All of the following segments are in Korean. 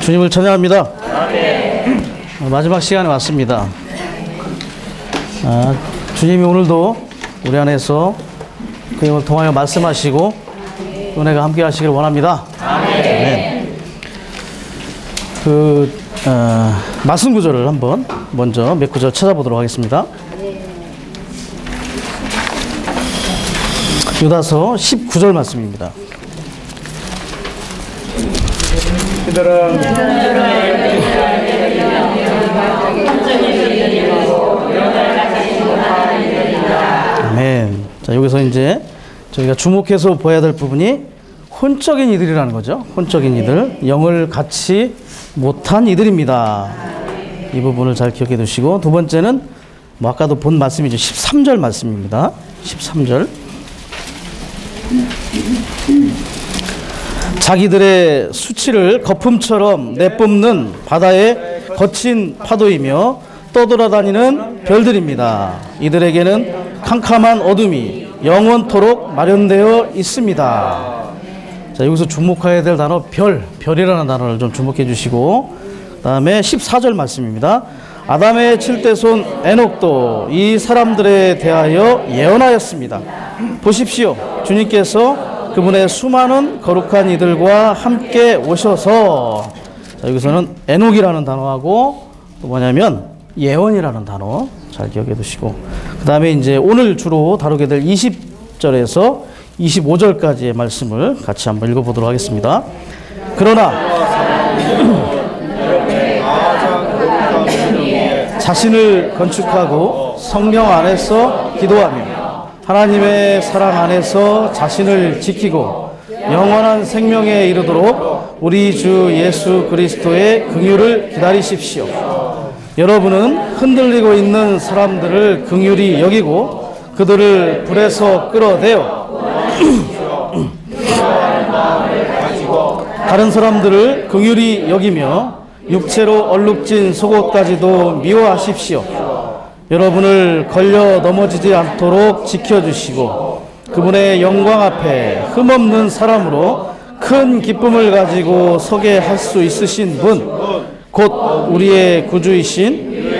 주님을 찬양합니다. 마지막 시간에 왔습니다. 주님이 오늘도 우리 안에서 그 영을 통하여 말씀하시고 은혜가 함께 하시길 원합니다. 아멘. 말씀 구절을 한번 먼저 몇 구절 찾아보도록 하겠습니다. 유다서 19절 말씀입니다. 아멘. 자, 여기서 이제 저희가 주목해서 봐야 될 부분이 혼적인 이들이라는 거죠. 혼적인 이들, 영을 갖지 못한 이들입니다. 이 부분을 잘 기억해 두시고, 두 번째는 뭐 아까도 본 말씀이죠. 13절 말씀입니다. 13절. 자기들의 수치를 거품처럼 내뿜는 바다의 거친 파도이며 떠돌아다니는 별들입니다. 이들에게는 캄캄한 어둠이 영원토록 마련되어 있습니다. 자, 여기서 주목해야 될 단어 별이라는 단어를 좀 주목해 주시고, 그 다음에 14절 말씀입니다. 아담의 칠대손 에녹도 이 사람들에 대하여 예언하였습니다. 보십시오. 주님께서 그분의 수많은 거룩한 이들과 함께 오셔서, 자, 여기서는 에녹이라는 단어하고 또 뭐냐면 예언이라는 단어 잘 기억해 두시고, 그 다음에 이제 오늘 주로 다루게 될 20절에서 25절까지의 말씀을 같이 한번 읽어보도록 하겠습니다. 그러나 자신을 건축하고 성령 안에서 기도하며 하나님의 사랑 안에서 자신을 지키고 영원한 생명에 이르도록 우리 주 예수 그리스도의 긍휼을 기다리십시오. 여러분은 흔들리고 있는 사람들을 긍휼히 여기고 그들을 불에서 끌어내어 다른 사람들을 긍휼히 여기며 육체로 얼룩진 속옷까지도 미워하십시오. 여러분을 걸려 넘어지지 않도록 지켜주시고 그분의 영광 앞에 흠없는 사람으로 큰 기쁨을 가지고 서게 할 수 있으신 분, 곧 우리의 구주이신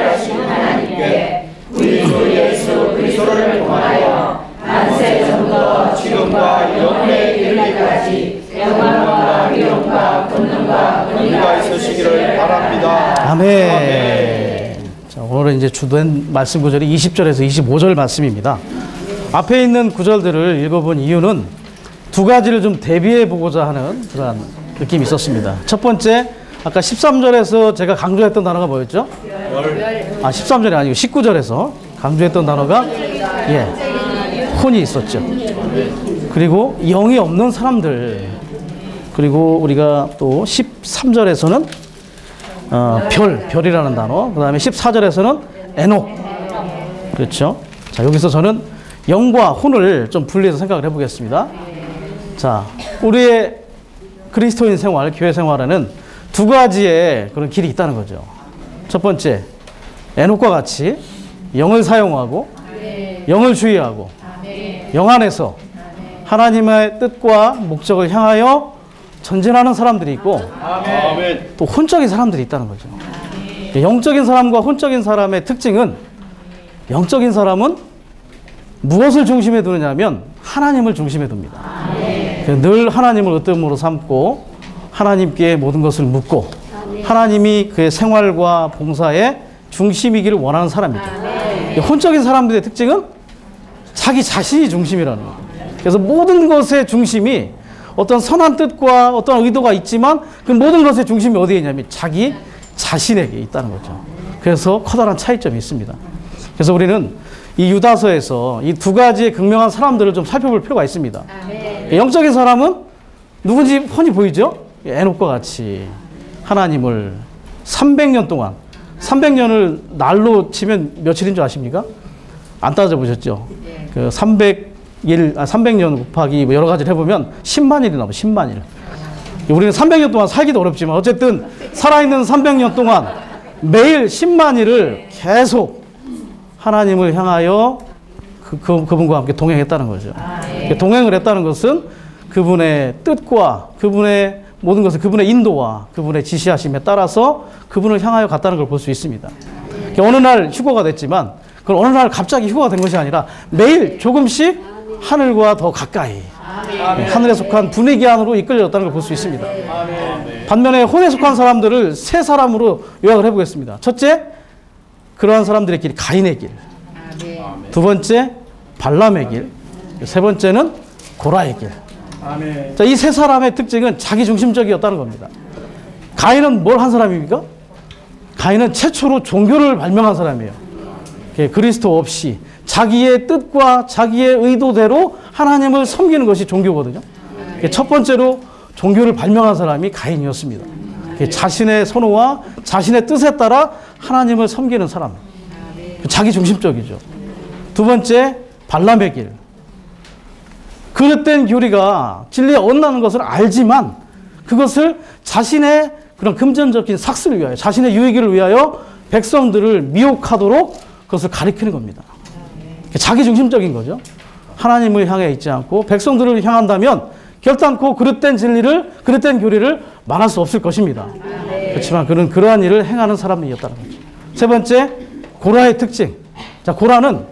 하나님께 우리 주 예수 그리스도를 통하여 만세 전부터 지금과 영원에 이르기까지 영광과 위엄과 권능과 권위가 있으시기를 바랍니다. 아멘. 자, 오늘은 이제 주된 말씀 구절이 20절에서 25절 말씀입니다. 앞에 있는 구절들을 읽어본 이유는 두 가지를 좀 대비해 보고자 하는 그런 느낌이 있었습니다. 첫 번째, 아까 13절에서 제가 강조했던 단어가 뭐였죠? 13절이 아니고 19절에서 강조했던 단어가 혼이 있었죠. 그리고 영이 없는 사람들, 그리고 우리가 또 13절에서는 별이라는 단어, 그 다음에 14절에서는 에녹. 그렇죠? 자, 여기서 저는 영과 혼을 좀 분리해서 생각을 해보겠습니다. 자, 우리의 그리스도인 생활, 교회 생활에는 두 가지의 그런 길이 있다는 거죠. 첫 번째, 에녹과 같이 영을 사용하고 영을 주의하고 영 안에서 하나님의 뜻과 목적을 향하여 전진하는 사람들이 있고, 또 혼적인 사람들이 있다는 거죠. 영적인 사람과 혼적인 사람의 특징은, 영적인 사람은 무엇을 중심에 두느냐면 하나님을 중심에 둡니다. 늘 하나님을 으뜸으로 삼고 하나님께 모든 것을 묻고 하나님이 그의 생활과 봉사의 중심이기를 원하는 사람이죠. 혼적인 사람들의 특징은 자기 자신이 중심이라는 거예요. 그래서 모든 것의 중심이 어떤 선한 뜻과 어떤 의도가 있지만 그 모든 것의 중심이 어디에 있냐면 자기 자신에게 있다는 거죠. 그래서 커다란 차이점이 있습니다. 그래서 우리는 이 유다서에서 이 두 가지의 극명한 사람들을 좀 살펴볼 필요가 있습니다. 영적인 사람은 누군지 훤히 보이죠? 에녹과 같이 하나님을 300년 동안, 300년을 날로 치면 며칠인 줄 아십니까? 안 따져보셨죠? 그 300년 곱하기 뭐 여러 가지를 해보면 10만 일이 나와요. 10만 일. 우리는 300년 동안 살기도 어렵지만 어쨌든 살아있는 300년 동안 매일 10만 일을 계속 하나님을 향하여 그분과 함께 동행했다는 거죠. 동행을 했다는 것은 그분의 뜻과 그분의 모든 것을 그분의 인도와 그분의 지시하심에 따라서 그분을 향하여 갔다는 걸 볼 수 있습니다. 어느 날 휴거가 됐지만 그건 어느 날 갑자기 휴거가 된 것이 아니라 매일 조금씩 하늘과 더 가까이 하늘에 속한 분위기 안으로 이끌려졌다는 걸 볼 수 있습니다. 반면에 혼에 속한 사람들을 세 사람으로 요약을 해보겠습니다. 첫째, 그러한 사람들의 길이 가인의 길. 두 번째, 발람의 길. 세 번째는 고라의 길. 자, 이 세 사람의 특징은 자기중심적이었다는 겁니다. 가인은 뭘 한 사람입니까? 가인은 최초로 종교를 발명한 사람이에요. 그리스도 없이 자기의 뜻과 자기의 의도대로 하나님을 섬기는 것이 종교거든요. 첫 번째로 종교를 발명한 사람이 가인이었습니다. 자신의 선호와 자신의 뜻에 따라 하나님을 섬기는 사람. 자기중심적이죠. 두 번째, 발람의 길. 그릇된 교리가 진리에 어긋나는 것을 알지만 그것을 자신의 그런 금전적인 삭스를 위하여, 자신의 유익을 위하여 백성들을 미혹하도록 그것을 가리키는 겁니다. 자기중심적인 거죠. 하나님을 향해 있지 않고 백성들을 향한다면 결단코 그릇된 진리를, 그릇된 교리를 말할 수 없을 것입니다. 그렇지만 그는 그러한 일을 행하는 사람이었다는 거죠. 세 번째, 고라의 특징. 자, 고라는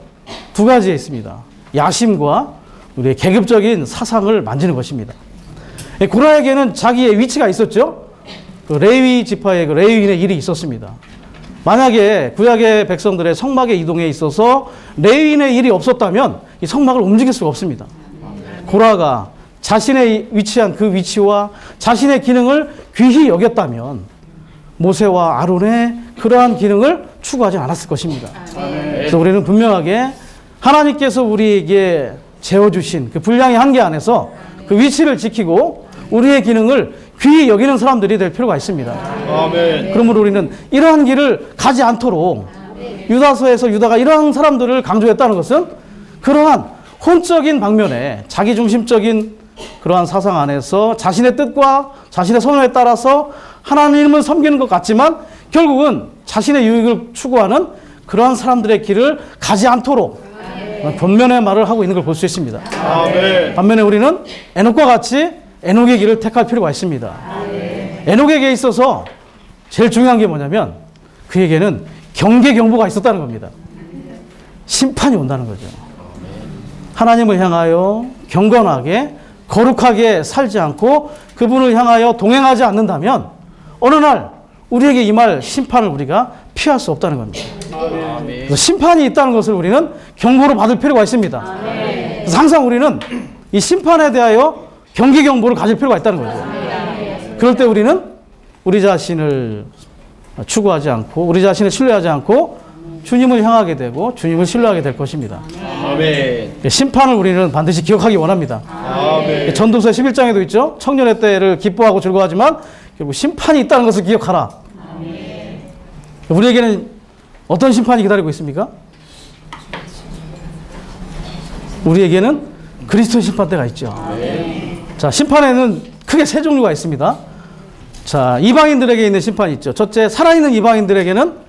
두 가지에 있습니다. 야심과 우리의 계급적인 사상을 만지는 것입니다. 고라에게는 자기의 위치가 있었죠. 그 레위 지파의 그 레위인의 일이 있었습니다. 만약에 구약의 백성들의 성막의 이동에 있어서 레위인의 일이 없었다면 이 성막을 움직일 수가 없습니다. 고라가 자신의 위치한 그 위치와 자신의 기능을 귀히 여겼다면 모세와 아론의 그러한 기능을 추구하지 않았을 것입니다. 그래서 우리는 분명하게 하나님께서 우리에게 재워주신 그 분량의 한계 안에서 그 위치를 지키고 우리의 기능을 귀히 여기는 사람들이 될 필요가 있습니다. 아멘. 그러므로 우리는 이러한 길을 가지 않도록 유다서에서 유다가 이러한 사람들을 강조했다는 것은 그러한 혼적인 방면에 자기중심적인 그러한 사상 안에서 자신의 뜻과 자신의 선호에 따라서 하나님을 섬기는 것 같지만 결국은 자신의 유익을 추구하는 그러한 사람들의 길을 가지 않도록 변면의 말을 하고 있는 걸 볼 수 있습니다. 아멘. 반면에 우리는 에녹과 같이 에녹의 길을 택할 필요가 있습니다. 에녹에게 있어서 제일 중요한 게 뭐냐면 그에게는 경계 경보가 있었다는 겁니다. 심판이 온다는 거죠. 하나님을 향하여 경건하게 거룩하게 살지 않고 그분을 향하여 동행하지 않는다면 어느 날 우리에게 임할 심판을 우리가 피할 수 없다는 겁니다. 그래서 심판이 있다는 것을 우리는 경고로 받을 필요가 있습니다. 그래서 항상 우리는 이 심판에 대하여 경계 경보를 가질 필요가 있다는 거죠. 그럴 때 우리는 우리 자신을 추구하지 않고 우리 자신을 신뢰하지 않고 주님을 향하게 되고 주님을 신뢰하게 될 것입니다. 아멘. 심판을 우리는 반드시 기억하기 원합니다. 아멘. 전도서 11장에도 있죠. 청년의 때를 기뻐하고 즐거워하지만 결국 심판이 있다는 것을 기억하라. 아멘. 우리에게는 어떤 심판이 기다리고 있습니까? 우리에게는 그리스도의 심판대가 있죠. 아멘. 자, 심판에는 크게 세 종류가 있습니다. 자, 이방인들에게 있는 심판이 있죠. 첫째, 살아있는 이방인들에게는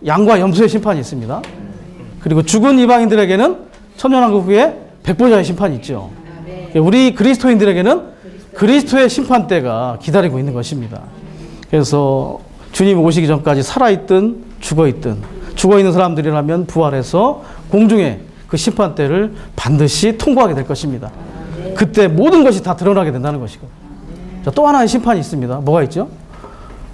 양과 염소의 심판이 있습니다. 그리고 죽은 이방인들에게는 천년왕국 후에 백보자의 심판이 있죠. 우리 그리스도인들에게는 그리스도의 심판대가 기다리고 있는 것입니다. 그래서 주님 오시기 전까지 살아있든 죽어있는 사람들이라면 부활해서 공중에 그 심판대를 반드시 통과하게 될 것입니다. 그때 모든 것이 다 드러나게 된다는 것이고. 자, 또 하나의 심판이 있습니다. 뭐가 있죠?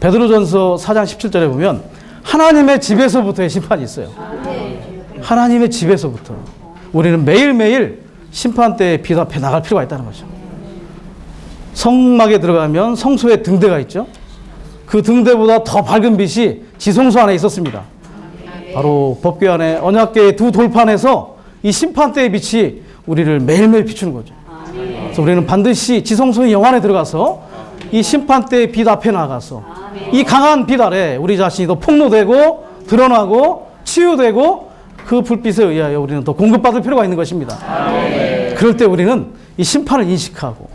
베드로전서 4장 17절에 보면 하나님의 집에서부터의 심판이 있어요. 하나님의 집에서부터. 우리는 매일매일 심판대에 빛 앞에 나갈 필요가 있다는 거죠. 성막에 들어가면 성소에 등대가 있죠. 그 등대보다 더 밝은 빛이 지성소 안에 있었습니다. 바로 법궤 안에 언약궤의 두 돌판에서 이 심판대의 빛이 우리를 매일매일 비추는 거죠. 그래서 우리는 반드시 지성소의 영 안에 들어가서 이 심판대의 빛 앞에 나가서 이 강한 빛 아래 우리 자신이 더 폭로되고 드러나고 치유되고 그 불빛에 의하여 우리는 더 공급받을 필요가 있는 것입니다. 아멘. 그럴 때 우리는 이 심판을 인식하고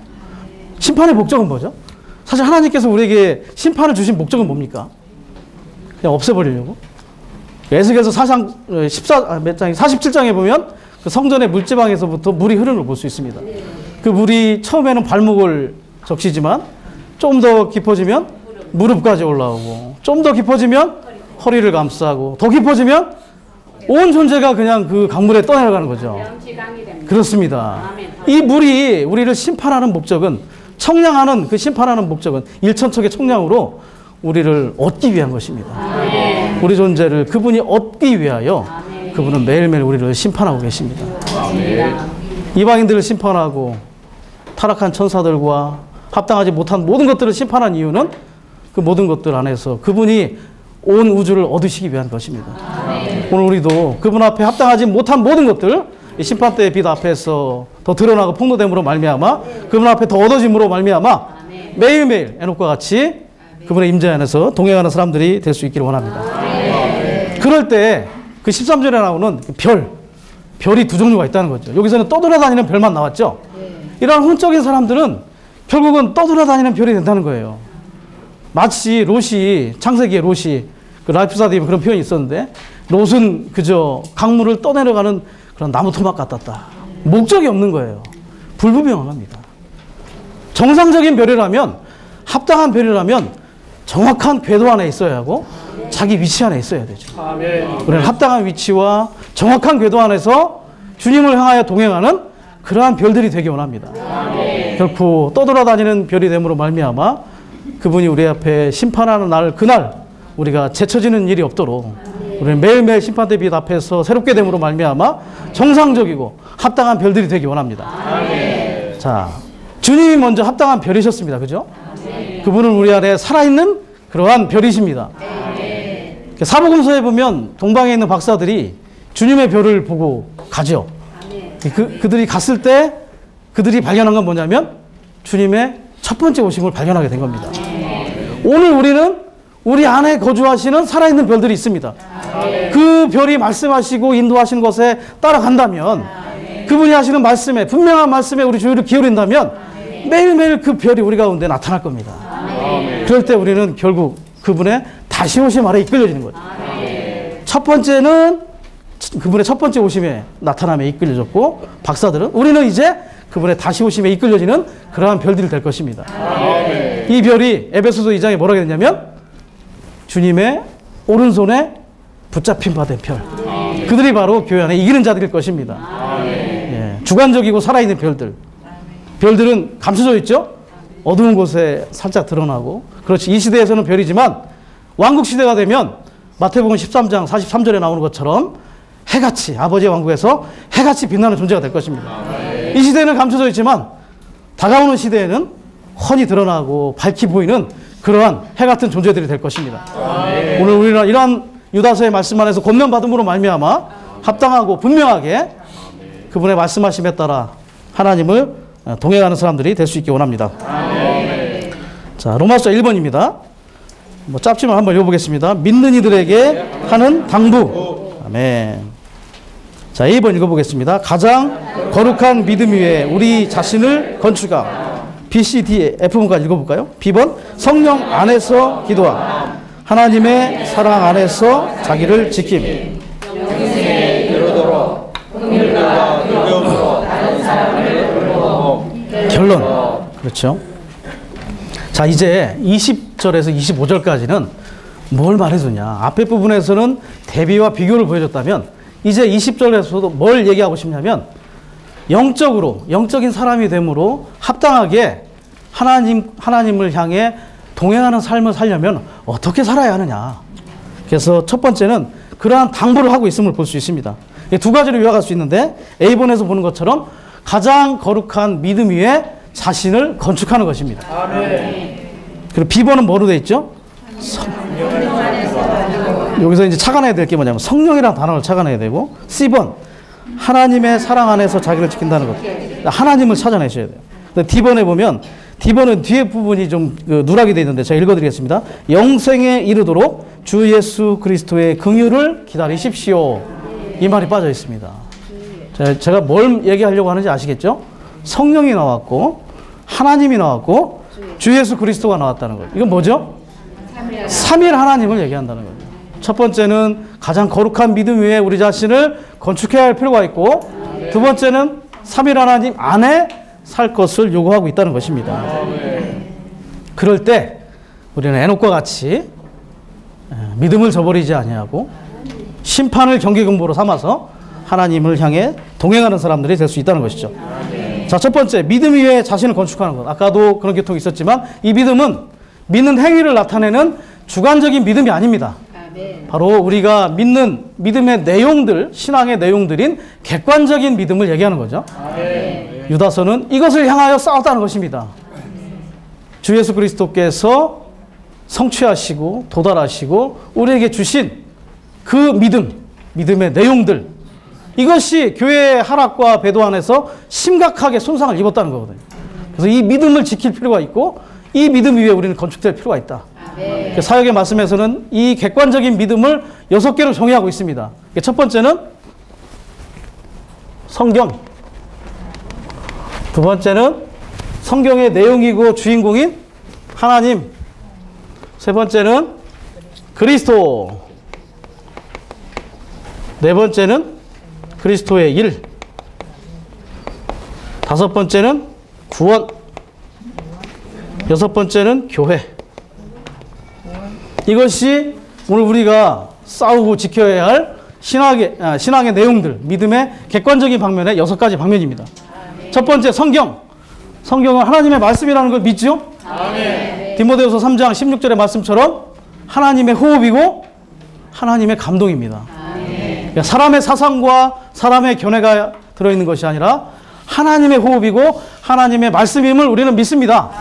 심판의 목적은 뭐죠? 사실 하나님께서 우리에게 심판을 주신 목적은 뭡니까? 그냥 없애버리려고. 에스겔서 47장에 보면 그 성전의 물지방에서부터 물이 흐르는 걸 볼 수 있습니다. 그 물이 처음에는 발목을 적시지만 좀 더 깊어지면 무릎까지 올라오고, 좀 더 깊어지면 허리를 감싸고, 더 깊어지면 온 존재가 그냥 그 강물에 떠내려가는 거죠. 그렇습니다. 이 물이 우리를 심판하는 목적은, 청량하는 그 심판하는 목적은 일천척의 청량으로 우리를 얻기 위한 것입니다. 우리 존재를 그분이 얻기 위하여 그분은 매일매일 우리를 심판하고 계십니다. 이방인들을 심판하고 타락한 천사들과 합당하지 못한 모든 것들을 심판한 이유는 그 모든 것들 안에서 그분이 온 우주를 얻으시기 위한 것입니다. 오늘 우리도 그분 앞에 합당하지 못한 모든 것들, 이 심판대의 빛 앞에서 더 드러나고 폭로됨으로 말미암아 그분 앞에 더 얻어짐으로 말미암아 매일매일 에녹과 같이 그분의 임재 안에서 동행하는 사람들이 될 수 있기를 원합니다. 그럴 때 그 13절에 나오는 별이 두 종류가 있다는 거죠. 여기서는 떠돌아다니는 별만 나왔죠. 이러한 혼적인 사람들은 결국은 떠돌아다니는 별이 된다는 거예요. 마치 롯이, 창세기의 롯이, 그 라이프사드에 그런 표현이 있었는데, 롯은 그저 강물을 떠내려가는 그런 나무 토막 같았다. 목적이 없는 거예요. 불분명합니다. 정상적인 별이라면, 합당한 별이라면 정확한 궤도 안에 있어야 하고 자기 위치 안에 있어야 되죠. 우리는 합당한 위치와 정확한 궤도 안에서 주님을 향하여 동행하는 그러한 별들이 되기 원합니다. 결코 떠돌아다니는 별이 됨으로 말미암아 그분이 우리 앞에 심판하는 날, 그날 우리가 제쳐지는 일이 없도록 우리는 매일매일 심판대 빛 앞에서 새롭게 됨으로 말미암아 정상적이고 합당한 별들이 되기 원합니다. 자, 주님이 먼저 합당한 별이셨습니다. 그죠? 그분은 우리 안에 살아있는 그러한 별이십니다. 사복음서에 보면 동방에 있는 박사들이 주님의 별을 보고 가죠. 그들이 갔을 때 그들이 발견한 건 뭐냐면 주님의 첫 번째 오심을 발견하게 된 겁니다. 오늘 우리는 우리 안에 거주하시는 살아있는 별들이 있습니다. 그 별이 말씀하시고 인도하시는 것에 따라간다면, 그분이 하시는 말씀에, 분명한 말씀에 우리 주의를 기울인다면 매일매일 그 별이 우리 가운데 나타날 겁니다. 그럴 때 우리는 결국 그분의 다시 오심 아래 이끌려지는 거죠. 첫 번째는 그분의 첫 번째 오심에 나타남에 이끌려졌고, 박사들은 우리는 이제 그분의 다시 오심에 이끌려지는 그러한 별들이 될 것입니다. 이 별이 에베소서 2장에 뭐라고 했냐면 주님의 오른손에 붙잡힌 바 된 별, 그들이 바로 교회 안에 이기는 자들일 것입니다. 예, 주관적이고 살아있는 별들은 감춰져 있죠. 어두운 곳에 살짝 드러나고, 그렇지, 이 시대에서는 별이지만 왕국 시대가 되면 마태복음 13장 43절에 나오는 것처럼 해같이, 아버지의 왕국에서 해같이 빛나는 존재가 될 것입니다. 이 시대는 감춰져 있지만 다가오는 시대에는 훤히 드러나고 밝히 보이는 그러한 해 같은 존재들이 될 것입니다. 오늘 우리는 이러한 유다서의 말씀 안에서 권면받음으로 말미암아 합당하고 분명하게 그분의 말씀하심에 따라 하나님을 동행하는 사람들이 될 수 있기 원합니다. 자, 로마서 1번입니다. 뭐 짧지만 한번 읽어보겠습니다. 믿는 이들에게 하는 당부. 아멘. 자, 2번 읽어보겠습니다. 가장 거룩한 믿음 위에 우리 자신을 건축하. B, C, D, F번까지 읽어볼까요? B번 성령 안에서 기도하. 하나님의 사랑 안에서 자기를 지킴. 영생에 이르도록 긍휼과 의로움으로 다른 사람을 돌보고. 결론. 그렇죠. 자, 이제 20절에서 25절까지는 뭘 말해주냐. 앞에 부분에서는 대비와 비교를 보여줬다면 이제 20절에서도 뭘 얘기하고 싶냐면 영적인 사람이 됨으로 합당하게 하나님을 향해 동행하는 삶을 살려면 어떻게 살아야 하느냐. 그래서 첫 번째는 그러한 당부를 하고 있음을 볼 수 있습니다. 두 가지로 요약할 수 있는데, A본에서 보는 것처럼 가장 거룩한 믿음 위에 자신을 건축하는 것입니다. 아멘. 그리고 B번은 뭐로 되어 있죠? 여기서 이제 착안해야 될 게 뭐냐면 성령이라는 단어를 착안해야 되고, C번 하나님의 사랑 안에서 자기를 지킨다는 것. 하나님을 찾아내셔야 돼요. D번에 보면 D번은 뒤에 부분이 좀 누락이 되어 있는데 제가 읽어드리겠습니다. 영생에 이르도록 주 예수 그리스도의 긍휼을 기다리십시오. 이 말이 빠져 있습니다. 제가 뭘 얘기하려고 하는지 아시겠죠? 성령이 나왔고 하나님이 나왔고 주 예수 그리스도가 나왔다는 거예요. 이건 뭐죠? 삼일 하나님을 얘기한다는 거죠. 첫 번째는 가장 거룩한 믿음 위에 우리 자신을 건축해야 할 필요가 있고, 두 번째는 삼일 하나님 안에 살 것을 요구하고 있다는 것입니다. 그럴 때 우리는 에녹과 같이 믿음을 저버리지 아니하고 심판을 경계근무로 삼아서 하나님을 향해 동행하는 사람들이 될 수 있다는 것이죠. 자, 첫 번째, 믿음 위에 자신을 건축하는 것. 아까도 그런 교통이 있었지만 이 믿음은 믿는 행위를 나타내는 주관적인 믿음이 아닙니다. 바로 우리가 믿는 믿음의 내용들, 신앙의 내용들인 객관적인 믿음을 얘기하는 거죠. 유다서는 이것을 향하여 싸웠다는 것입니다. 주 예수 그리스도께서 성취하시고 도달하시고 우리에게 주신 그 믿음의 내용들, 이것이 교회의 하락과 배도 안에서 심각하게 손상을 입었다는 거거든요. 그래서 이 믿음을 지킬 필요가 있고 이 믿음 위에 우리는 건축될 필요가 있다. 사역의 말씀에서는 이 객관적인 믿음을 6개로 정의하고 있습니다. 첫 번째는 성경, 두 번째는 성경의 내용이고 주인공인 하나님, 세 번째는 그리스도, 네 번째는 그리스도의 일, 다섯 번째는 구원, 여섯 번째는 교회. 이것이 오늘 우리가 싸우고 지켜야 할 신앙의 내용들, 믿음의 객관적인 방면의 6가지 방면입니다. 첫 번째, 성경. 성경은 하나님의 말씀이라는 걸 믿죠? 디모데후서 3장 16절의 말씀처럼 하나님의 호흡이고 하나님의 감동입니다. 그러니까 사람의 사상과 사람의 견해가 들어있는 것이 아니라 하나님의 호흡이고 하나님의 말씀임을 우리는 믿습니다.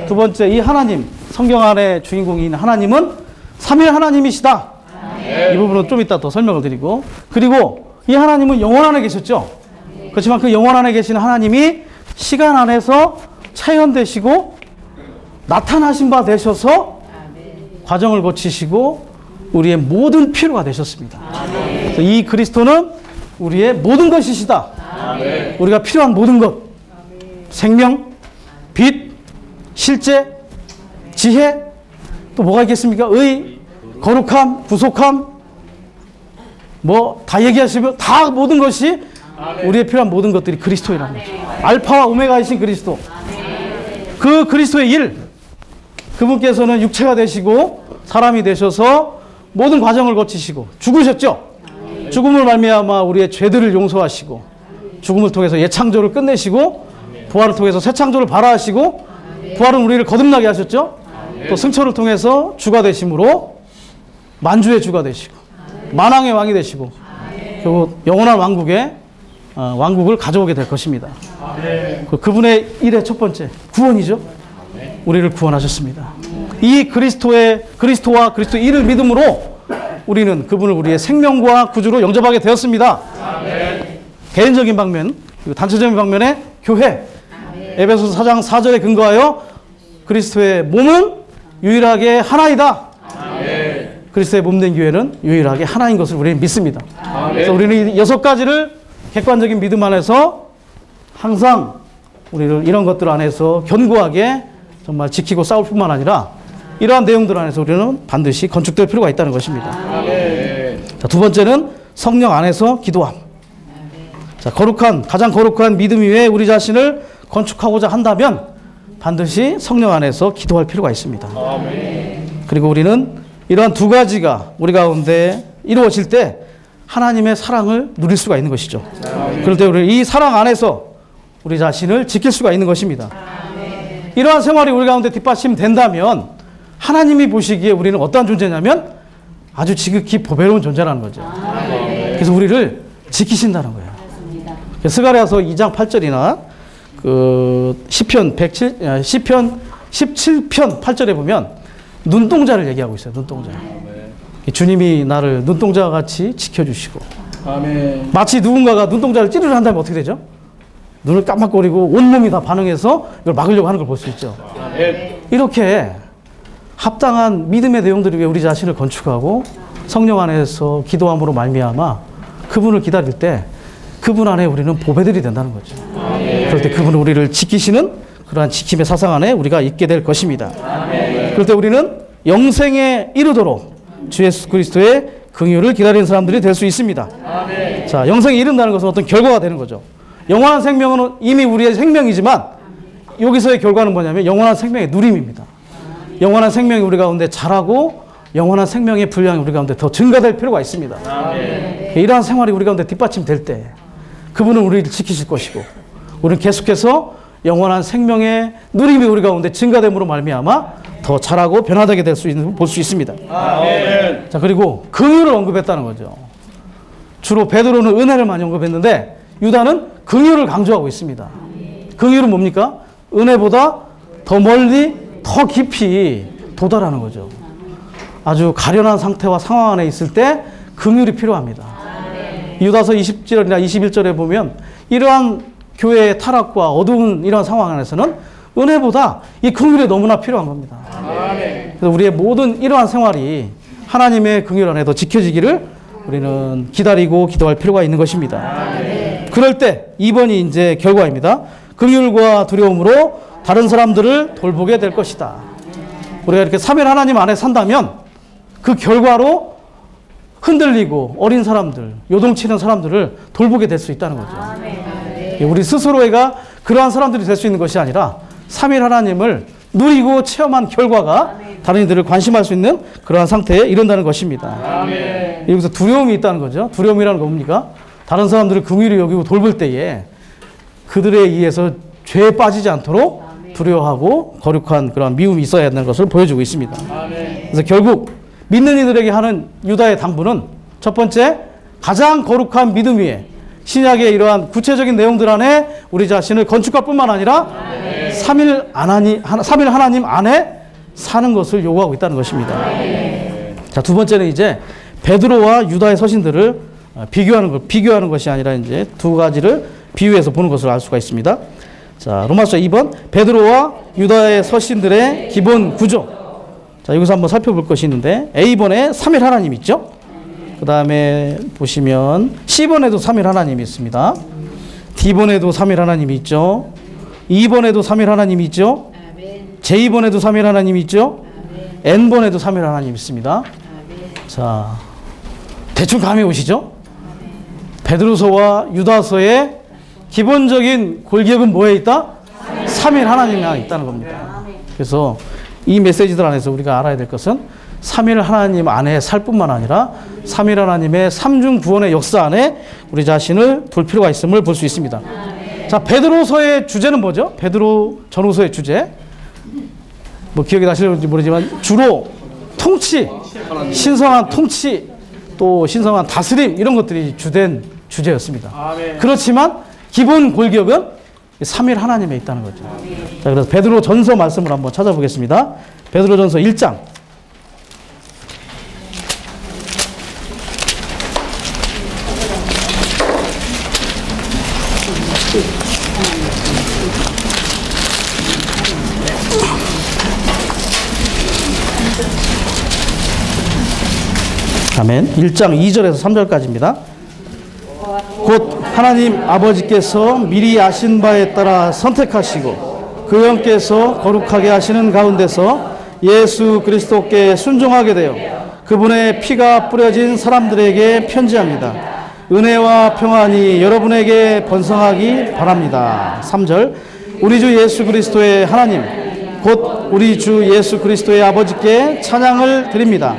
두 번째, 이 하나님, 성경 안에 주인공인 하나님은 삼위 하나님이시다. 이 부분은 좀 이따 더 설명을 드리고, 그리고 이 하나님은 영원 안에 계셨죠. 그렇지만 그 영원 안에 계신 하나님이 시간 안에서 차현되시고 나타나신 바 되셔서 과정을 거치시고 우리의 모든 필요가 되셨습니다. 이 그리스도는 우리의 모든 것이시다. 우리가 필요한 모든 것, 생명, 빛, 실제, 지혜, 또 뭐가 있겠습니까? 의, 거룩함, 구속함, 뭐 다 얘기하시면 다 모든 것이 우리의 필요한 모든 것들이 그리스도라는 거죠. 알파와 오메가이신 그리스도. 그 그리스도의 일, 그분께서는 육체가 되시고 사람이 되셔서 모든 과정을 거치시고 죽으셨죠. 죽음을 말미암아 우리의 죄들을 용서하시고 죽음을 통해서 예창조를 끝내시고 부활을 통해서 새 창조를 발화하시고 부활은 우리를 거듭나게 하셨죠. 또 승천을 통해서 주가 되심으로 만주의 주가 되시고 만왕의 왕이 되시고 결국 영원한 왕국을 가져오게 될 것입니다. 그분의 일의 첫 번째 구원이죠. 우리를 구원하셨습니다. 이 그리스도와 그리스도의 일을 믿음으로 우리는 그분을 우리의 생명과 구주로 영접하게 되었습니다. 개인적인 방면, 그리고 단체적인 방면에 교회, 에베소서 4장 4절에 근거하여 그리스도의 몸은 유일하게 하나이다. 그리스도의 몸된 교회는 유일하게 하나인 것을 우리는 믿습니다. 그래서 우리는 이 6가지를 객관적인 믿음 안에서 항상 우리를 이런 것들 안에서 견고하게 정말 지키고 싸울 뿐만 아니라 이러한 내용들 안에서 우리는 반드시 건축될 필요가 있다는 것입니다. 자, 두 번째는 성령 안에서 기도함. 자, 가장 거룩한 믿음 위에 우리 자신을 건축하고자 한다면 반드시 성령 안에서 기도할 필요가 있습니다. 그리고 우리는 이러한 두 가지가 우리 가운데 이루어질 때 하나님의 사랑을 누릴 수가 있는 것이죠. 그럴 때 우리 이 사랑 안에서 우리 자신을 지킬 수가 있는 것입니다. 이러한 생활이 우리 가운데 뒷받침된다면 하나님이 보시기에 우리는 어떠한 존재냐면 아주 지극히 보배로운 존재라는 거죠. 그래서 우리를 지키신다는 거예요. 스가랴서 2장 8절이나 그 시편 17편 8절에 보면 눈동자를 얘기하고 있어요. 눈동자. 주님이 나를 눈동자와 같이 지켜주시고 마치 누군가가 눈동자를 찌르려 한다면 어떻게 되죠? 눈을 깜빡거리고 온몸이 다 반응해서 이걸 막으려고 하는 걸 볼 수 있죠. 이렇게 합당한 믿음의 내용들을 위해 우리 자신을 건축하고 성령 안에서 기도함으로 말미암아 그분을 기다릴 때 그분 안에 우리는 보배들이 된다는 거죠. 그럴 때 그분은 우리를 지키시는 그러한 지킴의 사상 안에 우리가 있게 될 것입니다. 그럴 때 우리는 영생에 이르도록 주 예수 그리스도의 긍휼을 기다리는 사람들이 될 수 있습니다. 자, 영생에 이른다는 것은 어떤 결과가 되는 거죠. 영원한 생명은 이미 우리의 생명이지만 여기서의 결과는 뭐냐면 영원한 생명의 누림입니다. 영원한 생명이 우리 가운데 자라고 영원한 생명의 분량이 우리 가운데 더 증가될 필요가 있습니다. 이러한 생활이 우리 가운데 뒷받침될 때 그분은 우리를 지키실 것이고 우리는 계속해서 영원한 생명의 누림이 우리 가운데 증가됨으로 말미암아 더 자라고 변화되게 될 수 있는 볼 수 있습니다. 자, 그리고 긍휼을 언급했다는 거죠. 주로 베드로는 은혜를 많이 언급했는데 유다는 긍휼을 강조하고 있습니다. 긍휼은 뭡니까? 은혜보다 더 멀리 더 깊이 도달하는 거죠. 아주 가련한 상태와 상황 안에 있을 때 긍휼이 필요합니다. 유다서 20절이나 21절에 보면 이러한 교회의 타락과 어두운 이러한 상황 안에서는 은혜보다 이 긍휼이 너무나 필요한 겁니다. 그래서 우리의 모든 이러한 생활이 하나님의 긍휼 안에 더 지켜지기를 우리는 기다리고 기도할 필요가 있는 것입니다. 그럴 때 2번이 이제 결과입니다. 긍휼과 두려움으로 다른 사람들을 돌보게 될 것이다. 우리가 이렇게 삼위 하나님 안에 산다면 그 결과로 흔들리고 어린 사람들, 요동치는 사람들을 돌보게 될 수 있다는 거죠. 우리 스스로가 그러한 사람들이 될 수 있는 것이 아니라 삼위 하나님을 누리고 체험한 결과가 다른 이들을 관심할 수 있는 그러한 상태에 이른다는 것입니다. 여기서 두려움이 있다는 거죠. 두려움이라는 건 뭡니까? 다른 사람들을 긍휼히 여기고 돌볼 때에 그들에 의해서 죄에 빠지지 않도록 두려워하고 거룩한 그런 미움이 있어야 한다는 것을 보여주고 있습니다. 그래서 결국 믿는 이들에게 하는 유다의 당부는 첫 번째, 가장 거룩한 믿음 위에 신약의 이러한 구체적인 내용들 안에 우리 자신을 건축할 뿐만 아니라 삼일 하나님 안에 사는 것을 요구하고 있다는 것입니다. 자, 두 번째는 이제 베드로와 유다의 서신들을 비교하는 것이 아니라 이제 두 가지를 비유해서 보는 것을 알 수가 있습니다. 자, 로마서 2번 베드로와 유다의 서신들의 기본 구조. 자, 여기서 한번 살펴볼 것이 있는데 A번에 3일 하나님 있죠? 그 다음에 보시면 C번에도 3일 하나님이 있습니다. D번에도 3일 하나님이 있죠. 2번에도 3일 하나님이 있죠. J번에도 3일 하나님이 있죠. N번에도 3일 하나님이 있습니다. 자, 대충 감이 오시죠? 베드로서와 유다서의 기본적인 골격은 뭐에 있다? 3일 하나님이 있다는 겁니다. 그래서 이 메시지들 안에서 우리가 알아야 될 것은 3일 하나님 안에 살 뿐만 아니라 3일 하나님의 삼중 구원의 역사 안에 우리 자신을 둘 필요가 있음을 볼 수 있습니다. 자, 베드로서의 주제는 뭐죠? 베드로 전후서의 주제. 뭐 기억이 나실지 모르지만 주로 통치, 신성한 통치, 또 신성한 다스림 이런 것들이 주된 주제였습니다. 그렇지만 기본 골격은 3일 하나님에 있다는 거죠. 자, 그래서 베드로 전서 말씀을 한번 찾아보겠습니다. 베드로 전서 1장. 아멘. 1장 2절에서 3절까지입니다. 곧 하나님 아버지께서 미리 아신 바에 따라 선택하시고 그 영께서 거룩하게 하시는 가운데서 예수 그리스도께 순종하게 되어 그분의 피가 뿌려진 사람들에게 편지합니다. 은혜와 평안이 여러분에게 번성하기 바랍니다. 3절. 우리 주 예수 그리스도의 하나님 곧 우리 주 예수 그리스도의 아버지께 찬양을 드립니다.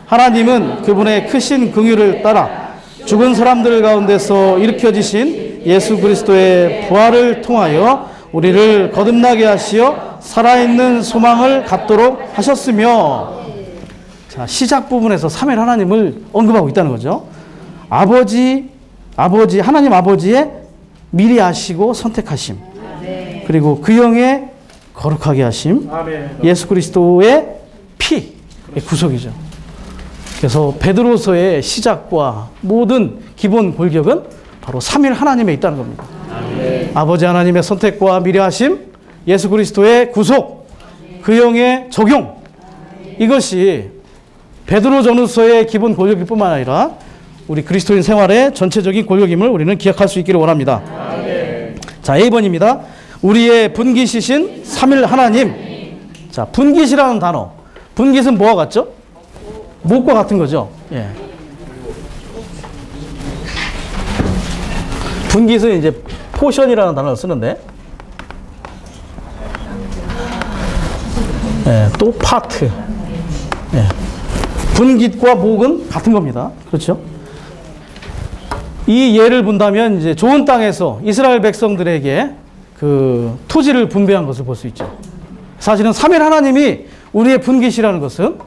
하나님은 그분의 크신 긍휼을 따라 죽은 사람들 가운데서 일으켜지신 예수 그리스도의 부활을 통하여 우리를 거듭나게 하시어 살아있는 소망을 갖도록 하셨으며. 자, 시작 부분에서 3일 하나님을 언급하고 있다는 거죠. 하나님 아버지의 미리 아시고 선택하심, 그리고 그 영의 거룩하게 하심, 예수 그리스도의 피, 구속이죠. 그래서 베드로서의 시작과 모든 기본 골격은 바로 3일 하나님에 있다는 겁니다. 아버지 하나님의 선택과 미래하심, 예수 그리스도의 구속, 그 영의 적용, 이것이 베드로 전후서의 기본 골격일 뿐만 아니라 우리 그리스도인 생활의 전체적인 골격임을 우리는 기억할 수 있기를 원합니다. 자, A번입니다. 우리의 분깃이신 3일 하나님. 자, 분깃이라는 단어. 분깃은 뭐와 같죠? 목과 같은 거죠. 예. 분깃은 이제 포션이라는 단어를 쓰는데 예, 또 파트. 예. 분깃과 목은 같은 겁니다. 그렇죠? 이 예를 본다면 이제 좋은 땅에서 이스라엘 백성들에게 그 토지를 분배한 것을 볼 수 있죠. 사실은 삼일 하나님이 우리의 분깃이라는 것은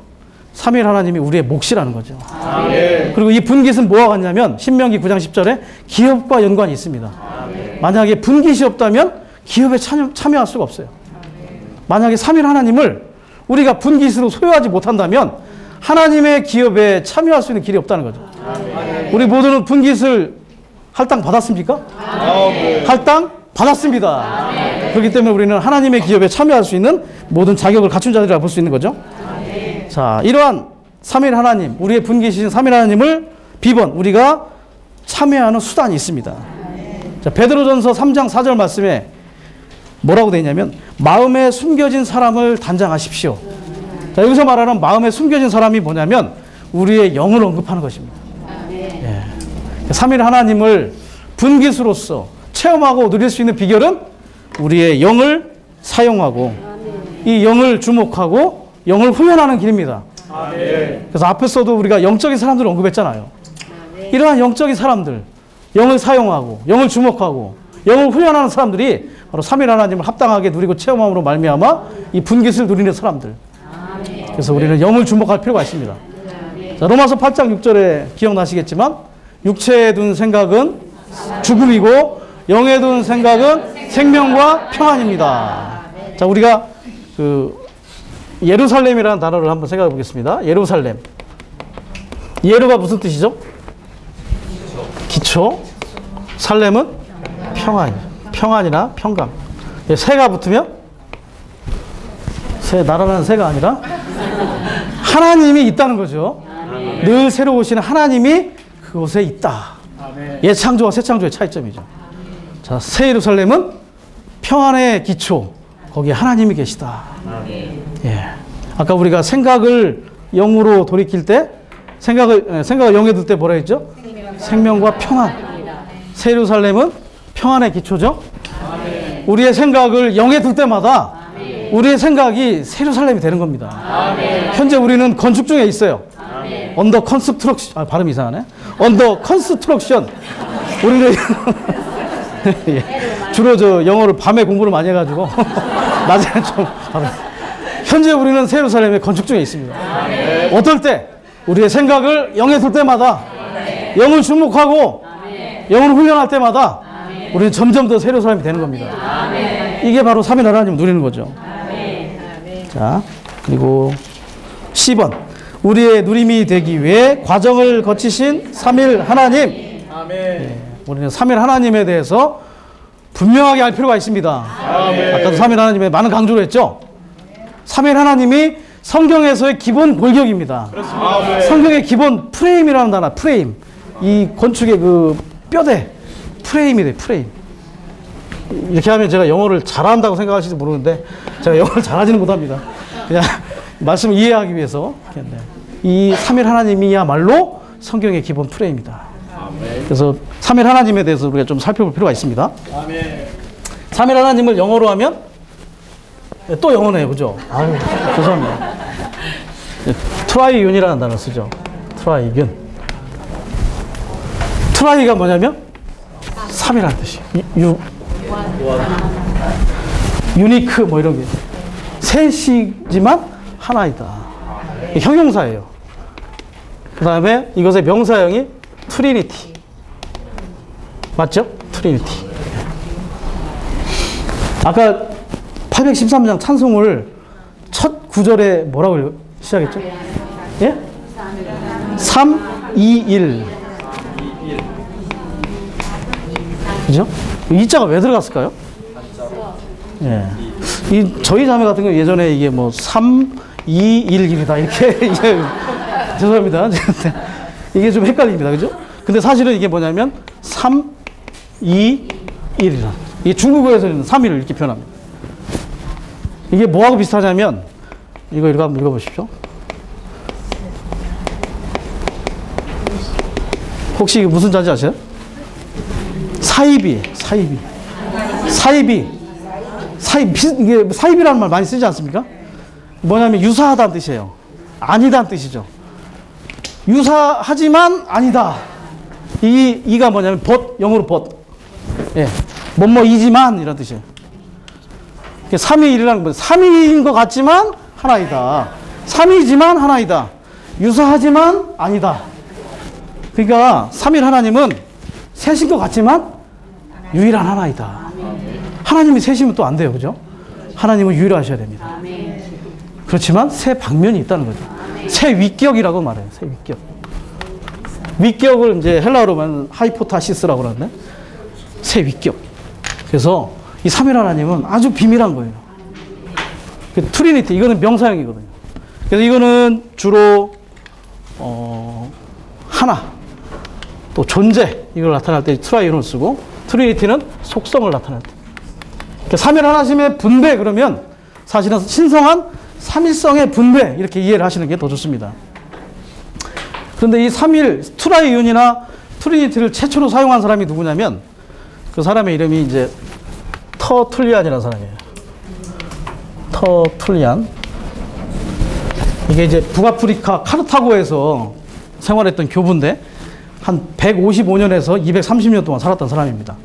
삼일 하나님이 우리의 몫이라는 거죠. 아멘. 그리고 이 분깃은 뭐와 같냐면 신명기 9장 10절에 기업과 연관이 있습니다. 아멘. 만약에 분깃이 없다면 기업에 참여할 수가 없어요. 만약에 삼일 하나님을 우리가 분깃으로 소유하지 못한다면 하나님의 기업에 참여할 수 있는 길이 없다는 거죠. 아멘. 우리 모두는 분깃을 할당 받았습니까? 아멘. 할당 받았습니다. 아멘. 그렇기 때문에 우리는 하나님의 기업에 참여할 수 있는 모든 자격을 갖춘 자들이라 볼 수 있는 거죠. 아멘. 자, 이러한 삼일 하나님, 우리의 분깃이신 삼일 하나님을 비번 우리가 참여하는 수단이 있습니다. 아멘. 자, 베드로전서 3장 4절 말씀에 뭐라고 되어 있냐면 마음에 숨겨진 사람을 단장하십시오. 자, 여기서 말하는 마음에 숨겨진 사람이 뭐냐면 우리의 영을 언급하는 것입니다. 예. 삼일 하나님을 분깃으로서 체험하고 누릴 수 있는 비결은 우리의 영을 사용하고 이 영을 주목하고 영을 훈련하는 길입니다. 그래서 앞에서도 우리가 영적인 사람들을 언급했잖아요. 이러한 영적인 사람들, 영을 사용하고 영을 주목하고 영을 훈련하는 사람들이 바로 삼일 하나님을 합당하게 누리고 체험함으로 말미암아 이 분깃을 누리는 사람들. 그래서 우리는 영을 주목할 필요가 있습니다. 자, 로마서 8장 6절에 기억나시겠지만 육체에 둔 생각은 죽음이고 영에 둔 생각은 생명과 평안입니다. 자, 우리가 그 예루살렘이라는 단어를 한번 생각해 보겠습니다. 예루살렘. 예루가 무슨 뜻이죠? 기초. 살렘은 평안이죠. 평안이나 평강. 새가 붙으면 새, 날아가는 새가 아니라 하나님이 있다는 거죠. 늘 새로 오시는 하나님이 그곳에 있다. 옛 창조와 새 창조의 차이점이죠. 자, 새 예루살렘은 평안의 기초. 거기에 하나님이 계시다. 예. 아까 우리가 생각을 영으로 돌이킬 때 생각을 영에 둘 때 뭐라 했죠? 생명과 평안. 새 예루살렘은 평안의 기초죠. 우리의 생각을 영에 둘 때마다 우리의 생각이 새 예루살렘이 되는 겁니다. 현재 우리는 건축 중에 있어요. 언더 컨스트럭션, 발음 이상하네. 언더 컨스트럭션. 우리는 예. 주로 저 영어를 밤에 공부를 많이 해가지고 낮에는 좀 현재 우리는 새 예루살렘에 건축 중에 있습니다. 어떨 때 우리의 생각을 영에 둘 때마다 영을 주목하고 영을 훈련할 때마다 우리는 점점 더 새 예루살렘이 되는 겁니다. 이게 바로 삼일 하나님 누리는 거죠. 자, 그리고 10번 우리의 누림이 되기 위해 과정을 거치신 삼일 하나님. 예, 우리는 삼일 하나님에 대해서 분명하게 알 필요가 있습니다. 아까도 삼일 하나님에 많은 강조를 했죠. 삼일 하나님이 성경에서의 기본 골격입니다. 성경의 기본 프레임이라는 단어, 프레임. 이 건축의 그 뼈대, 프레임이 돼, 프레임. 이렇게 하면 제가 영어를 잘한다고 생각하실지 모르는데 제가 영어를 잘하지는 못합니다. 그냥 말씀을 이해하기 위해서. 이 삼일 하나님이야말로 성경의 기본 프레임이다. 그래서 삼일 하나님에 대해서 우리가 좀 살펴볼 필요가 있습니다. 삼일 하나님을 영어로 하면 또 영어네요, 그죠? 아유, 죄송합니다. 트라이윤이라는 단어 쓰죠. 트라이윤. 트라이가 뭐냐면 삼이라는 뜻이. 유니크 뭐 이런 게 셋이지만 하나이다. 형용사예요. 그 다음에 이것의 명사형이 트리니티. 맞죠? 트리니티. 아까 813장 찬송을 첫 구절에 뭐라고 시작했죠? 예? 3, 2, 1. 그죠? 이 자가 왜 들어갔을까요? 예. 저희 자매 같은 경우 예전에 이게 뭐 3, 2, 1, 1이다. 이렇게, 죄송합니다. 이게 좀 헷갈립니다. 그죠? 근데 사실은 이게 뭐냐면 3, 2, 1이라. 이게 중국어에서는 3일을 이렇게 표현합니다. 이게 뭐하고 비슷하냐면 이거 한번 읽어보십시오. 혹시 이게 무슨 자인지 아세요? 사이비. 이게 사이비라는 말 많이 쓰지 않습니까? 뭐냐면 유사하다는 뜻이에요. 아니다는 뜻이죠. 유사하지만 아니다. 이가 뭐냐면 영어로 예. 뭐뭐이지만 이런 뜻이에요. 삼위일이라는 건 삼위인 것 같지만 하나이다. 삼위지만 하나이다. 유사하지만 아니다. 그러니까 삼일 하나님은 셋인 것 같지만 유일한 하나이다. 하나님이 셋이면 또 안 돼요. 그죠? 하나님은 유일하셔야 됩니다. 그렇지만 세 방면이 있다는 거죠. 세 위격이라고 말해요. 세 위격. 위격을 이제 헬라어로 말하면 하이포타시스라고 그러는데 세 위격. 그래서 이 삼일 하나님은 아주 비밀한 거예요. 트리니티, 이거는 명사형이거든요. 그래서 이거는 주로 하나, 또 존재, 이걸 나타낼 때 트라이온을 쓰고, 트리니티는 속성을 나타낼 때. 삼일 하나님의 분배, 그러면 사실은 신성한 삼일성의 분배, 이렇게 이해를 하시는 게 더 좋습니다. 그런데 이 삼일, 트라이온이나 트리니티를 최초로 사용한 사람이 누구냐면, 그 사람의 이름이 이제 터툴리안이라는 사람이에요. 터툴리안. 이게 이제 북아프리카 카르타고에서 생활했던 교부인데 한 155년에서 230년 동안 살았던 사람입니다.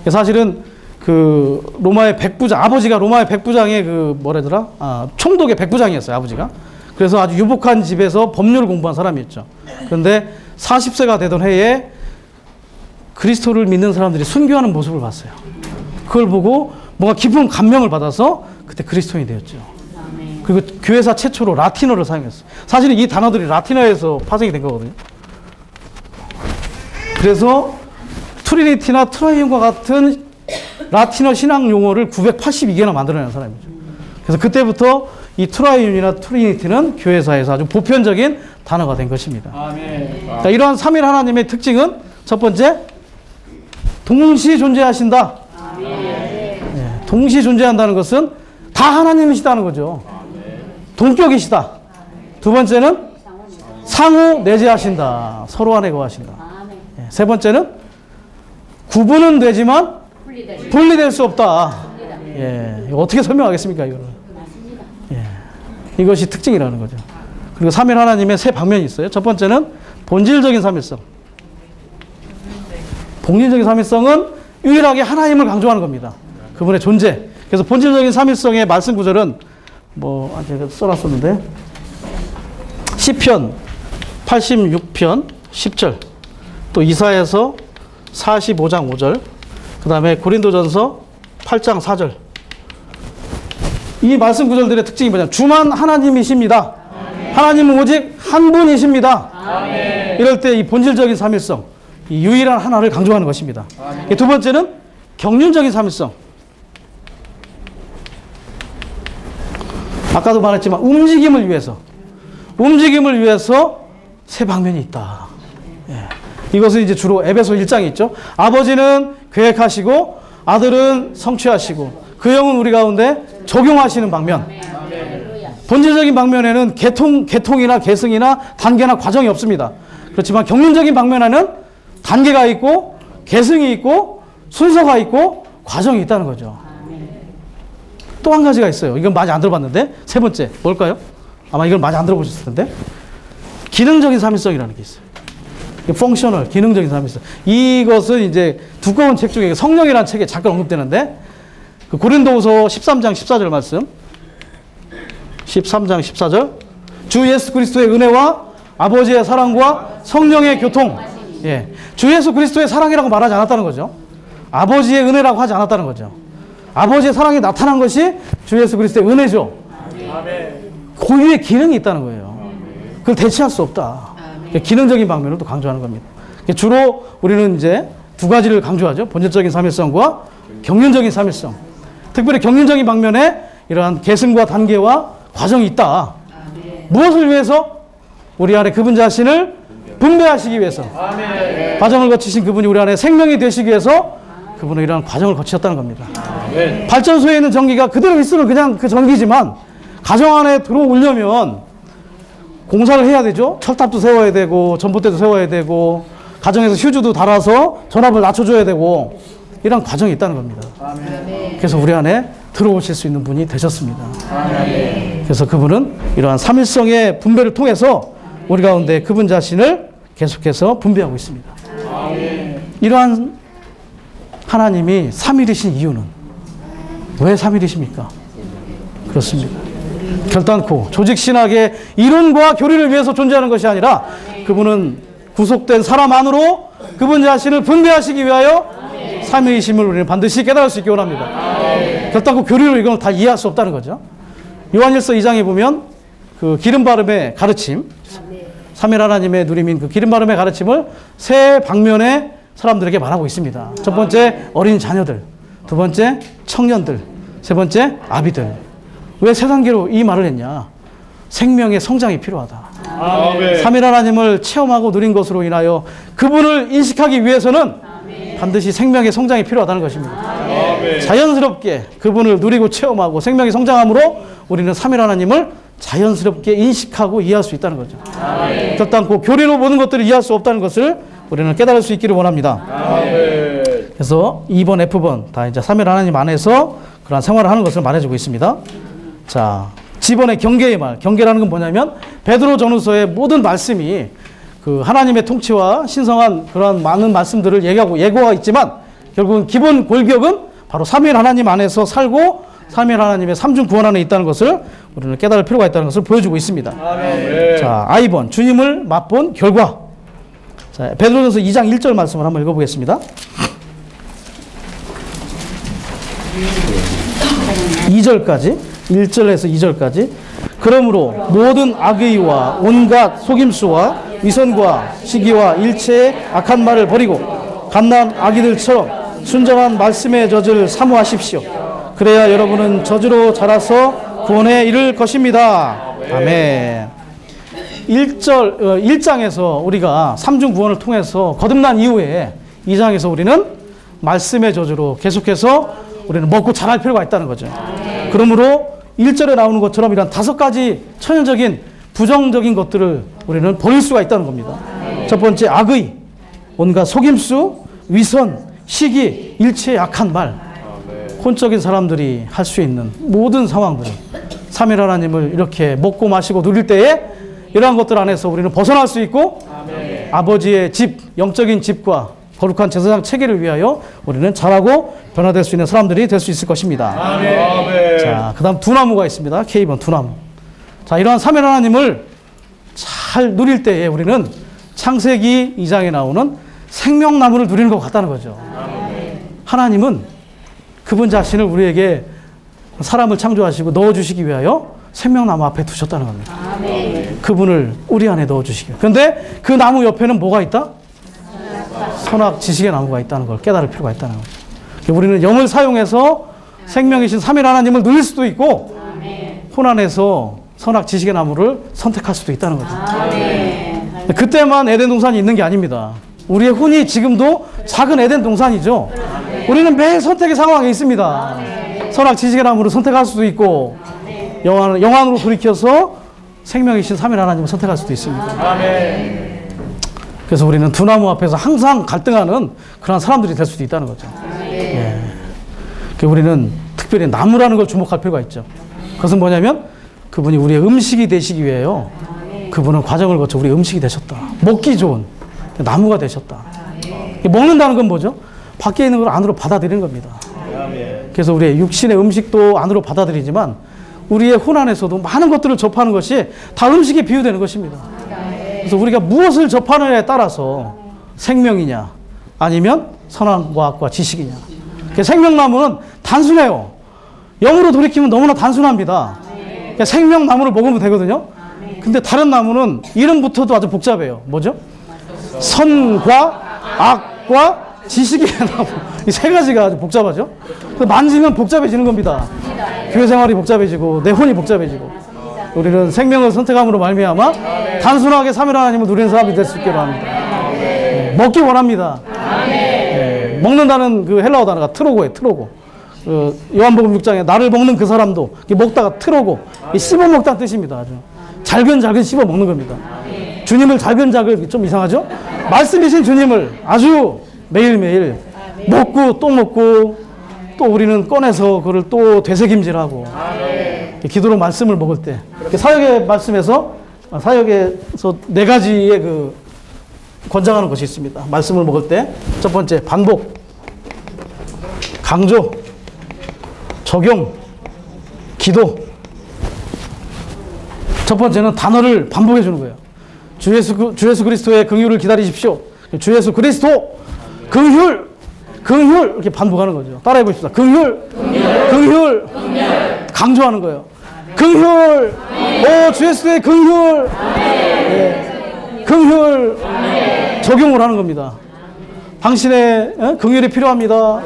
사실은 그 로마의 백부장, 아버지가 로마의 백부장의 그 뭐라더라? 총독의 백부장이었어요, 아버지가. 그래서 아주 유복한 집에서 법률을 공부한 사람이었죠. 그런데 40세가 되던 해에 그리스도를 믿는 사람들이 순교하는 모습을 봤어요. 그걸 보고 뭔가 깊은 감명을 받아서 그때 그리스도인이 되었죠. 그리고 교회사 최초로 라틴어를 사용했어요. 사실은 이 단어들이 라틴어에서 파생이 된 거거든요. 그래서 트리니티나 트라이온과 같은 라틴어 신앙 용어를 982개나 만들어낸 사람이죠. 그래서 그때부터 이 트라이온이나 트리니티는 교회사에서 아주 보편적인 단어가 된 것입니다. 그러니까 이러한 삼일 하나님의 특징은 첫 번째, 동시 존재하신다. 네, 동시 존재한다는 것은 다 하나님이시다는 거죠. 동격이시다. 두 번째는 상호 내재하신다. 서로 안에 거하신다. 세 번째는 구분은 되지만 분리될 수 없다. 예, 어떻게 설명하겠습니까, 이거는? 예, 이것이 특징이라는 거죠. 그리고 삼일 하나님의 세 방면이 있어요. 첫 번째는 본질적인 삼일성. 본질적인 삼일성은 유일하게 하나님을 강조하는 겁니다. 그분의 존재. 그래서 본질적인 삼일성의 말씀 구절은 제가 써놨었는데 시편 86편 10절, 또 이사야서 45장 5절, 그 다음에 고린도전서 8장 4절. 이 말씀 구절들의 특징이 뭐냐면 주만 하나님이십니다. 하나님은 오직 한 분이십니다. 이럴 때 이 본질적인 삼일성, 이 유일한 하나를 강조하는 것입니다. 두 번째는 경륜적인 삼일성. 아까도 말했지만 움직임을 위해서 세 방면이 있다. 예. 이것은 이제 주로 에베소 1장에 있죠. 아버지는 계획하시고 아들은 성취하시고 그 영은 우리 가운데 적용하시는 방면. 본질적인 방면에는 계통이나 계승이나 단계나 과정이 없습니다. 그렇지만 경륜적인 방면에는 단계가 있고 계승이 있고 순서가 있고 과정이 있다는 거죠. 또 한 가지가 있어요. 이건 많이 안 들어봤는데 세 번째 뭘까요? 아마 이걸 많이 안 들어보셨을 텐데 기능적인 삼일성이라는 게 있어요. 펑셔널, 기능적인 삼일성. 이것은 이제 두꺼운 책 중에 성령이라는 책에 잠깐 언급되는데 그 고린도후서 13장 14절 말씀, 13장 14절, 주 예수 그리스도의 은혜와 아버지의 사랑과 성령의 교통. 예, 주 예수 그리스도의 사랑이라고 말하지 않았다는 거죠. 아버지의 은혜라고 하지 않았다는 거죠. 아버지의 사랑이 나타난 것이 주 예수 그리스도의 은혜죠. 고유의 기능이 있다는 거예요. 그걸 대체할 수 없다. 기능적인 방면을 또 강조하는 겁니다. 주로 우리는 이제 두 가지를 강조하죠. 본질적인 삼일성과 경륜적인 삼일성. 특별히 경륜적인 방면에 이러한 계승과 단계와 과정이 있다. 무엇을 위해서? 우리 안에 그분 자신을 분배하시기 위해서. 과정을 거치신 그분이 우리 안에 생명이 되시기 위해서 그분은 이러한 과정을 거치셨다는 겁니다. 발전소에 있는 전기가 그대로 있으면 그냥 그 전기지만 가정 안에 들어오려면 공사를 해야 되죠. 철탑도 세워야 되고 전봇대도 세워야 되고 가정에서 휴지도 달아서 전압을 낮춰줘야 되고 이런 과정이 있다는 겁니다. 그래서 우리 안에 들어오실 수 있는 분이 되셨습니다. 그래서 그분은 이러한 삼일성의 분배를 통해서 우리 가운데 그분 자신을 계속해서 분배하고 있습니다. 이러한 하나님이 삼일이신 이유는 왜 삼일이십니까? 그렇습니다. 결단코 조직신학의 이론과 교리를 위해서 존재하는 것이 아니라 그분은 구속된 사람 안으로 그분 자신을 분배하시기 위하여 삼위이심을 우리는 반드시 깨달을 수 있기 원합니다. 결단코 교리로 이걸 다 이해할 수 없다는 거죠. 요한일서 2장에 보면 그 기름바름의 가르침, 삼일 하나님의 누림인 그 기름바름의 가르침을 세 방면의 사람들에게 말하고 있습니다. 첫 번째 어린 자녀들, 두 번째 청년들, 세 번째 아비들. 왜 세 단계로 이 말을 했냐? 생명의 성장이 필요하다. 삼일 하나님을 체험하고 누린 것으로 인하여 그분을 인식하기 위해서는 반드시 생명의 성장이 필요하다는 것입니다. 자연스럽게 그분을 누리고 체험하고 생명이 성장함으로 우리는 삼일 하나님을 자연스럽게 인식하고 이해할 수 있다는 거죠. 결단코 교리로 모든 것들을 이해할 수 없다는 것을 우리는 깨달을 수 있기를 원합니다. 그래서 2번, F번 다 이제 삼일 하나님 안에서 그런 생활을 하는 것을 말해주고 있습니다. 자, 지번의 경계의 말, 경계라는 건 뭐냐면 베드로 전후서의 모든 말씀이 그 하나님의 통치와 신성한 그런 많은 말씀들을 얘기하고 예고가 있지만 결국은 기본 골격은 바로 삼위일 하나님 안에서 살고 삼위일 하나님의 삼중 구원 안에 있다는 것을 우리는 깨달을 필요가 있다는 것을 보여주고 있습니다. 자, I번 주님을 맛본 결과. 자, 베드로전서 2장 1절 말씀을 한번 읽어보겠습니다. 2절까지 1절에서 2절까지 그러므로 모든 악의와 온갖 속임수와 위선과 시기와 일체의 악한 말을 버리고 갓난 아기들처럼 순전한 말씀의 젖을 사모하십시오. 그래야 여러분은 저주로 자라서 구원에 이를 것입니다. 아멘. 1장에서 우리가 삼중 구원을 통해서 거듭난 이후에 2장에서 우리는 말씀의 저주로 계속해서 우리는 먹고 자랄 필요가 있다는 거죠. 그러므로 1절에 나오는 것처럼 이런 5가지 천연적인 부정적인 것들을 우리는 버릴 수가 있다는 겁니다. 첫 번째 악의, 온갖 속임수, 위선, 시기, 일체의 악한 말. 혼적인 사람들이 할 수 있는 모든 상황들, 삼일 하나님을 이렇게 먹고 마시고 누릴 때에 이러한 것들 안에서 우리는 벗어날 수 있고 아버지의 집, 영적인 집과 거룩한 제사장 체계를 위하여 우리는 자라고 변화될 수 있는 사람들이 될 수 있을 것입니다. 자, 그 다음 두나무가 있습니다. K번 두나무. 자, 이러한 삼일 하나님을 잘 누릴 때에 우리는 창세기 2장에 나오는 생명나무를 누리는 것 같다는 거죠. 하나님은 그분 자신을 우리에게 사람을 창조하시고 넣어주시기 위하여 생명나무 앞에 두셨다는 겁니다. 그분을 우리 안에 넣어주시기 위해. 그런데 그 나무 옆에는 뭐가 있다? 선악 지식의 나무가 있다는 걸 깨달을 필요가 있다는 거죠. 우리는 영을 사용해서 생명이신 삼일 하나님을 누릴 수도 있고 혼안에서 선악 지식의 나무를 선택할 수도 있다는 거죠. 그때만 에덴 동산이 있는 게 아닙니다. 우리의 혼이 지금도 작은 에덴 동산이죠. 우리는 매일 선택의 상황에 있습니다. 선악 지식의 나무를 선택할 수도 있고 영안으로 돌이켜서 생명이신 삼일 하나님을 선택할 수도 있습니다. 그래서 우리는 두 나무 앞에서 항상 갈등하는 그런 사람들이 될 수도 있다는 거죠. 예. 우리는 특별히 나무라는 걸 주목할 필요가 있죠. 그것은 뭐냐면 그분이 우리의 음식이 되시기 위해요. 그분은 과정을 거쳐 우리의 음식이 되셨다. 먹기 좋은 나무가 되셨다. 먹는다는 건 뭐죠? 밖에 있는 걸 안으로 받아들이는 겁니다. 그래서 우리의 육신의 음식도 안으로 받아들이지만 우리의 혼 안에서도 많은 것들을 접하는 것이 다 음식에 비유되는 것입니다. 그래서 우리가 무엇을 접하느냐에 따라서 생명이냐 아니면 선악과 악과 지식이냐. 생명나무는 단순해요. 영으로 돌이키면 너무나 단순합니다. 생명나무를 먹으면 되거든요. 근데 다른 나무는 이름부터도 아주 복잡해요. 뭐죠? 선과 악과 지식의 나무. 이 세 가지가 아주 복잡하죠. 만지면 복잡해지는 겁니다. 교회 생활이 복잡해지고 내 혼이 복잡해지고 우리는 생명을 선택함으로 말미암아 단순하게 삼일 하나님을 누리는 사람이 될 수 있기로 합니다. 먹기 원합니다. 먹는다는 그 헬라어 단어가 트로고예요. 트로고. 요한복음 6장에 나를 먹는 그 사람도 먹다가 트로고 씹어 먹다는 뜻입니다. 아주 잘근잘근 씹어 먹는 겁니다. 주님을 잘근잘근 좀 이상하죠? 말씀이신 주님을 아주 매일매일 먹고 또 먹고 또 우리는 꺼내서 그걸 또 되새김질하고 기도로 말씀을 먹을 때 사역의 말씀에서 사역에서 4가지의 그 권장하는 것이 있습니다. 말씀을 먹을 때 첫 번째 반복, 강조, 적용, 기도. 첫 번째는 단어를 반복해 주는 거예요. 주 예수 그리스도의 긍휼을 기다리십시오. 주 예수 그리스도 긍휼 이렇게 반복하는 거죠. 따라해 보십시다. 긍휼 강조하는 거예요. 긍휼 주 예수의 긍휼 긍휼 적용을 하는 겁니다. 당신의 긍휼이 필요합니다.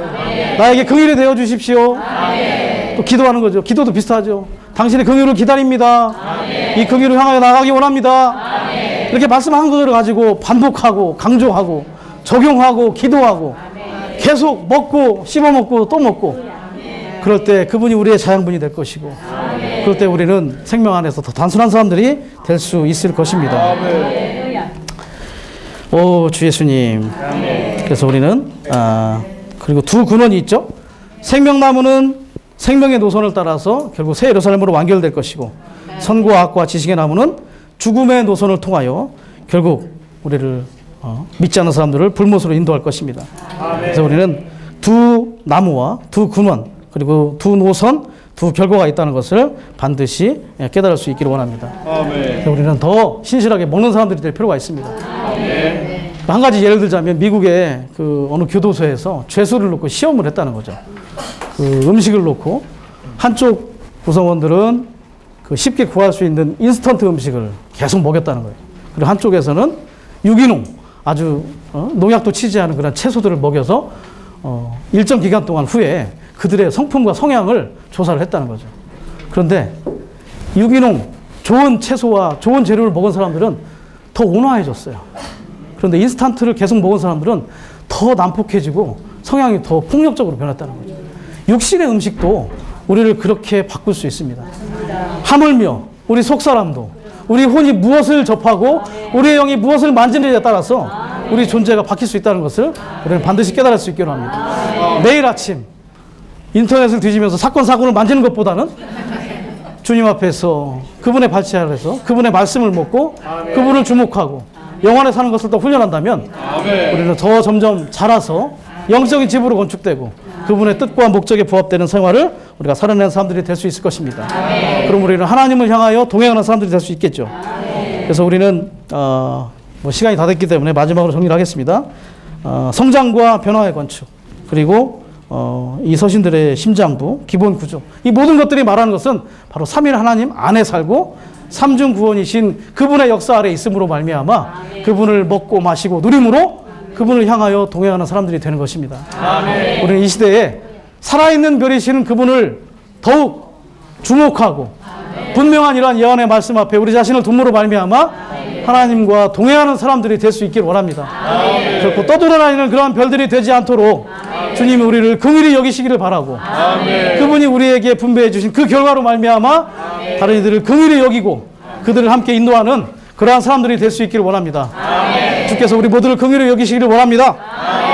나에게 긍휼이 되어 주십시오. 또 기도하는 거죠. 기도도 비슷하죠. 당신의 긍휼을 기다립니다. 이 긍휼을 향하여 나가기 원합니다. 이렇게 말씀한 것을 가지고 반복하고 강조하고 적용하고 기도하고 계속 먹고 씹어먹고 또 먹고 그럴 때 그분이 우리의 자양분이 될 것이고 그럴 때 우리는 생명 안에서 더 단순한 사람들이 될 수 있을 것입니다. 오, 주 예수님. 그래서 우리는 그리고 두 근원이 있죠. 생명나무는 생명의 노선을 따라서 결국 새 예루살렘으로 완결될 것이고 선과 악과 지식의 나무는 죽음의 노선을 통하여 결국 우리를 믿지 않는 사람들을 불못으로 인도할 것입니다. 그래서 우리는 두 나무와 두 근원 그리고 두 노선 두 결과가 있다는 것을 반드시 깨달을 수 있기를 원합니다. 그래서 우리는 더 신실하게 먹는 사람들이 될 필요가 있습니다. 한 가지 예를 들자면 미국의 그 어느 교도소에서 죄수를 놓고 시험을 했다는 거죠. 그 음식을 놓고 한쪽 구성원들은 그 쉽게 구할 수 있는 인스턴트 음식을 계속 먹였다는 거예요. 그리고 한쪽에서는 유기농 아주 농약도 치지 않은 그런 채소들을 먹여서 일정 기간 동안 후에 그들의 성품과 성향을 조사를 했다는 거죠. 그런데 유기농 좋은 채소와 좋은 재료를 먹은 사람들은 더 온화해졌어요. 그런데 인스턴트를 계속 먹은 사람들은 더 난폭해지고 성향이 더 폭력적으로 변했다는 거죠. 육신의 음식도 우리를 그렇게 바꿀 수 있습니다. 하물며 우리 속사람도 우리 혼이 무엇을 접하고 우리의 영이 무엇을 만지느냐에 따라서 우리 존재가 바뀔 수 있다는 것을 우리는 반드시 깨달을 수 있기로 합니다. 매일 아침 인터넷을 뒤지면서 사건 사고를 만지는 것보다는 주님 앞에서 그분의 발치 아래서 그분의 말씀을 먹고 그분을 주목하고 영 안에 사는 것을 더 훈련한다면 우리는 더 점점 자라서 영적인 집으로 건축되고 그분의 뜻과 목적에 부합되는 생활을 우리가 살아내는 사람들이 될 수 있을 것입니다. 그럼 우리는 하나님을 향하여 동행하는 사람들이 될 수 있겠죠. 그래서 우리는 뭐 시간이 다 됐기 때문에 마지막으로 정리를 하겠습니다. 성장과 변화의 건축 그리고 이 서신들의 심장부, 기본 구조 이 모든 것들이 말하는 것은 바로 삼일 하나님 안에 살고 삼중 구원이신 그분의 역사 아래 있음으로 말미암아 그분을 먹고 마시고 누림으로 그분을 향하여 동행하는 사람들이 되는 것입니다. 아멘. 우리는 이 시대에 살아있는 별이시는 그분을 더욱 주목하고 아멘. 분명한 이러한 예언의 말씀 앞에 우리 자신을 둠으로 말미암아 아멘. 하나님과 동행하는 사람들이 될 수 있기를 원합니다. 아멘. 결코 떠돌아다니는 그러한 별들이 되지 않도록 아멘. 주님이 우리를 긍휼히 여기시기를 바라고 아멘. 그분이 우리에게 분배해 주신 그 결과로 말미암아 아멘. 다른 이들을 긍휼히 여기고 그들을 함께 인도하는 그러한 사람들이 될 수 있기를 원합니다. 아멘. 주께서 우리 모두를 긍휼히 여기시기를 원합니다. 아멘.